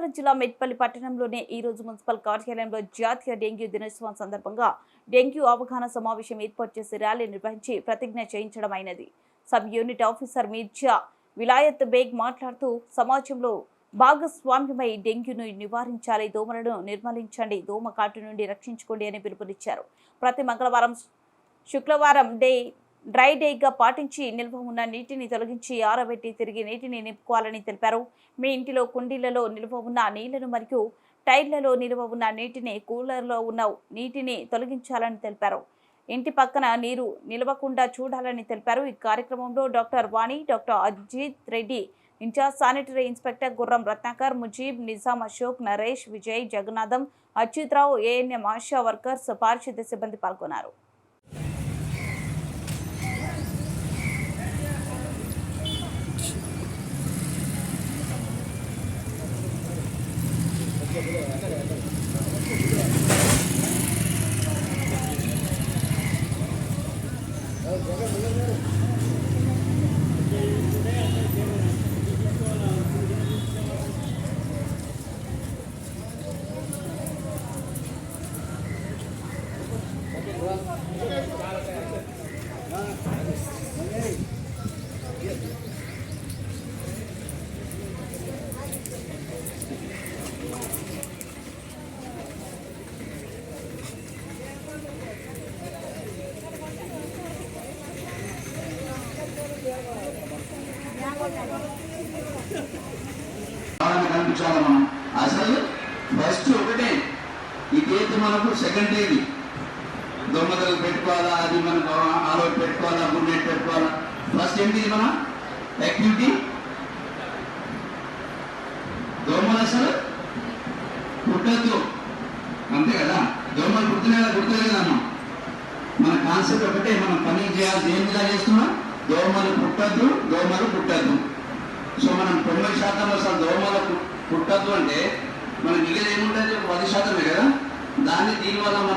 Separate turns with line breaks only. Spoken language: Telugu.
మంగళవారం జిల్లా మెట్పల్లి పట్టణంలోని ఈ రోజు మున్సిపల్ కార్యాలయంలో జాతీయ డెంగ్యూ దినోత్సవం సందర్భంగా డెంగ్యూ అవగాహన సమావేశం ఏర్పాటు చేసి ర్యాలీ నిర్వహించి ప్రతిజ్ఞ చేయించడం అయినది. Sub unit officer Mirza Vilayat Baig మాట్లాడుతూ సమాజంలో భాగస్వామ్యమై డెంగ్యూను నివారించాలి, దోమలను నిర్మూలించండి, దోమ కాటు నుండి రక్షించుకోండి అని పిలుపునిచ్చారు. ప్రతి మంగళవారం శుక్రవారం డ్రై డేగా పాటించి నిల్వ ఉన్న నీటిని తొలగించి ఆరబెట్టి తిరిగి నీటిని నింపుకోవాలని తెలిపారు. మీ ఇంటిలో కుండీలలో నిల్వ ఉన్న నీళ్లను మరియు టైర్లలో నిల్వ ఉన్న నీటిని, కూలర్లో ఉన్న నీటిని తొలగించాలని తెలిపారు. ఇంటి పక్కన నీరు నిలవకుండా చూడాలని తెలిపారు. ఈ కార్యక్రమంలో doctor Vani, doctor Ajit Reddy, in-charge sanitary inspector Gurram Ratnakar, Mujeeb, Nizam, Ashok, Naresh, Vijay, Jagannatham, Achyutharao, ANM ASHA workers, పారిశుద్ధ్య సిబ్బంది పాల్గొన్నారు.
కనిపించాలి. మనం అసలు ఫస్ట్ ఒకటే ఇదైతే మనకు సెకండరీ దోమతలు పెట్టుకోవాలా, అది మనకు ఆలోట్ పెట్టుకోవాలా, గుడ్ నైట్ పెట్టుకోవాలా. ఫస్ట్ ఏంటి మన యాక్టివిటీ? దోమలు అసలు పుట్టద్దు, అంతే కదా. దోమలు పుట్టలేదమ్మా. మన కాన్సెప్ట్ ఒకటే, మనం పని చేయాల్సి ఏంటిలా చేస్తున్నాం, దోమలు పుట్టద్దు. సో మనం 90% అసలు దోమలు పుట్టద్దు అంటే మనకి మిగిలిన ఏముంటుంది, 10% కదా. దీనివల్ల